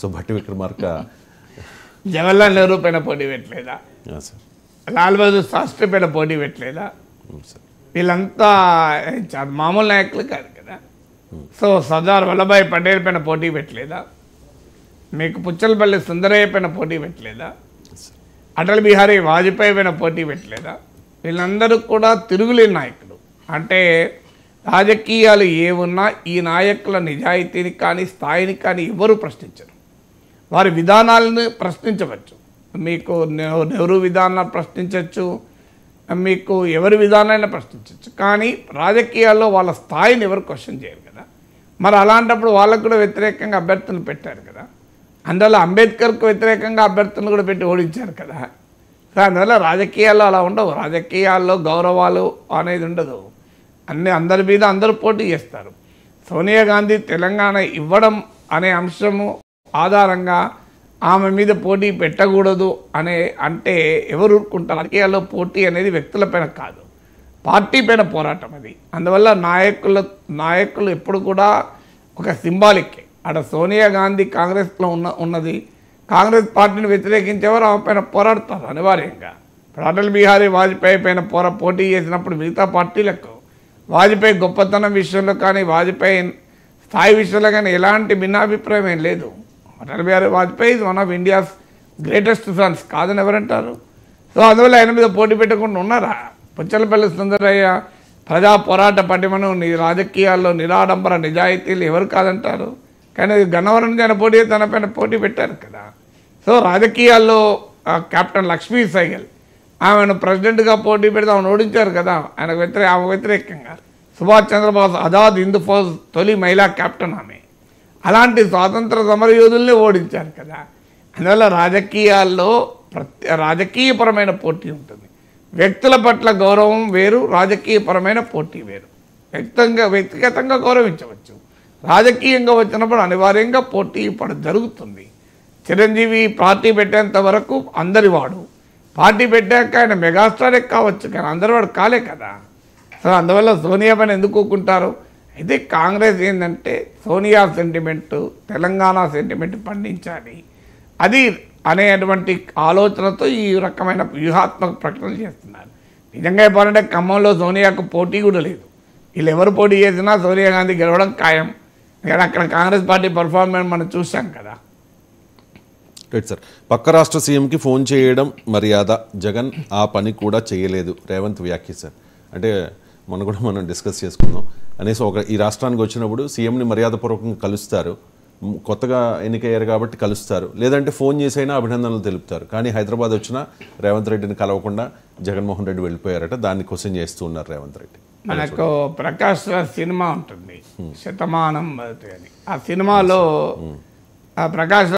So Bhatti Vikramarka Jawaharlal Nehru పైన పోటీ పెట్టలేదా? సార్ లాల్ బహదూర్ శాస్త్రి పైన పోటీ పెట్టలేదా? సార్ వీళ్ళంతా మామూలు నాయకులు కాదు కదా. సో సర్దార్ వల్లభాయ్ పటేల్ పైన పోటీ పెట్టలేదా? మీకు పుచ్చలపల్లి సుందరయ్య పైన పోటీ పెట్టలేదా? అటల్ బిహారీ వాజ్పేయి పైన పోటీ పెట్టలేదా? వీళ్ళందరూ కూడా తిరుగులేని నాయకులు. అంటే రాజకీయాలు ఏమున్నా ఈ నాయకుల నిజాయితీని కానీ స్థాయిని కానీ ఎవరు ప్రశ్నించరు. వారి విధానాలను ప్రశ్నించవచ్చు. మీకు నెహ్రూ విధానాన్ని ప్రశ్నించవచ్చు, మీకు ఎవరి విధానాన్ని ప్రశ్నించవచ్చు, కానీ రాజకీయాల్లో వాళ్ళ స్థాయిని ఎవరు క్వశ్చన్ చేయరు కదా. మరి అలాంటప్పుడు వాళ్ళకు కూడా వ్యతిరేకంగా అభ్యర్థులను పెట్టారు కదా. అందువల్ల అంబేద్కర్కు వ్యతిరేకంగా అభ్యర్థులను కూడా పెట్టి ఓడించారు కదా. అందువల్ల రాజకీయాల్లో అలా ఉండవు. రాజకీయాల్లో గౌరవాలు అనేది ఉండదు. అందరి మీద అందరూ పోటీ చేస్తారు. సోనియా గాంధీ తెలంగాణ ఇవ్వడం అనే అంశము ఆధారంగా ఆమె మీద పోటీ పెట్టకూడదు అంటే ఎవరు ఊరుకుంటారు? రాజకీయాల్లో పోటీ అనేది వ్యక్తులపైన కాదు, పార్టీ పైన పోరాటం అది. అందువల్ల నాయకులు ఎప్పుడు కూడా ఒక సింబాలిక్. అక్కడ సోనియా గాంధీ కాంగ్రెస్లో ఉన్నది, కాంగ్రెస్ పార్టీని వ్యతిరేకించేవారు ఆమె పైన పోరాడతారు అనివార్యంగా. ఇప్పుడు అటల్ బిహారీ వాజ్పేయి పైన పోటీ చేసినప్పుడు మిగతా పార్టీలకు వాజ్పేయి గొప్పతనం విషయంలో కానీ వాజ్పేయి స్థాయి విషయంలో కానీ ఎలాంటి భిన్నాభిప్రాయం ఏం లేదు. Atal Bihari Vajpayee is one of India's greatest Sons కాదని ఎవరంటారు? సో అందువల్ల ఆయన మీద పోటీ పెట్టకుండా ఉన్నారా? పుచ్చలపల్లి సుందరయ్య ప్రజా పోరాట పటిమను రాజకీయాల్లో నిరాడంబర నిజాయితీలు ఎవరు కాదంటారు? కానీ గన్నవరం నుంచి ఆయన తన పైన పోటీ పెట్టారు కదా. సో రాజకీయాల్లో కెప్టెన్ లక్ష్మీ సైగల్ ఆమెను ప్రెసిడెంట్గా పోటీ పెడితే ఆమెను ఓడించారు కదా. ఆమె వ్యతిరేకంగా సుభాష్ చంద్రబోస్ ఆజాద్ హింద్ ఫౌజ్ తొలి మహిళా కెప్టెన్ ఆమె. అలాంటి స్వాతంత్ర సమరయోధుల్ని ఓడించారు కదా. అందువల్ల రాజకీయాల్లో రాజకీయపరమైన పోటీ ఉంటుంది. వ్యక్తుల పట్ల గౌరవం వేరు, రాజకీయపరమైన పోటీ వేరు. వ్యక్తిగతంగా గౌరవించవచ్చు, రాజకీయంగా వచ్చినప్పుడు అనివార్యంగా పోటీ ఇప్పుడు జరుగుతుంది. చిరంజీవి పార్టీ పెట్టేంత వరకు అందరివాడు, పార్టీ పెట్టాక ఆయన మెగాస్టారే కావచ్చు, కానీ అందరివాడు కాలే కదా. సో అందువల్ల సోనియా పైన ఎందుకు ఊరుకుంటారు? అయితే కాంగ్రెస్ ఏంటంటే సోనియా సెంటిమెంటు, తెలంగాణ సెంటిమెంట్ పండించాలి అది అనేటువంటి ఆలోచనతో ఈ రకమైన వ్యూహాత్మక ప్రకటనలు చేస్తున్నారు. నిజంగా చెప్పాలంటే ఖమ్మంలో సోనియాకు పోటీ కూడా లేదు. వీళ్ళు ఎవరు పోటీ చేసినా సోనియా గాంధీ గెలవడం ఖాయం. కానీ అక్కడ కాంగ్రెస్ పార్టీ పర్ఫార్మెన్స్ మనం చూసాం కదా. Right sir. పక్క రాష్ట్ర సీఎంకి ఫోన్ చేయడం మర్యాద, జగన్ ఆ పని కూడా చేయలేదు రేవంత్ వ్యాఖ్య సార్. అంటే మొన్న కూడా మనం డిస్కస్ చేసుకుందాం అనేసి ఈ రాష్ట్రానికి వచ్చినప్పుడు సీఎంని మర్యాదపూర్వకంగా కలుస్తారు, కొత్తగా ఎన్నికయ్యారు కాబట్టి కలుస్తారు, లేదంటే ఫోన్ చేసైనా అభినందనలు తెలుపుతారు. కానీ హైదరాబాద్ వచ్చినా రేవంత్ రెడ్డిని కలవకుండా జగన్మోహన్ రెడ్డి వెళ్ళిపోయారట. దాన్ని క్వశ్చన్ చేస్తూ ఉన్నారు రేవంత్ రెడ్డి. మనకు ప్రకాష్ సినిమా ఉంటుంది శతమానం అని. ఆ సినిమాలో ప్రకాష్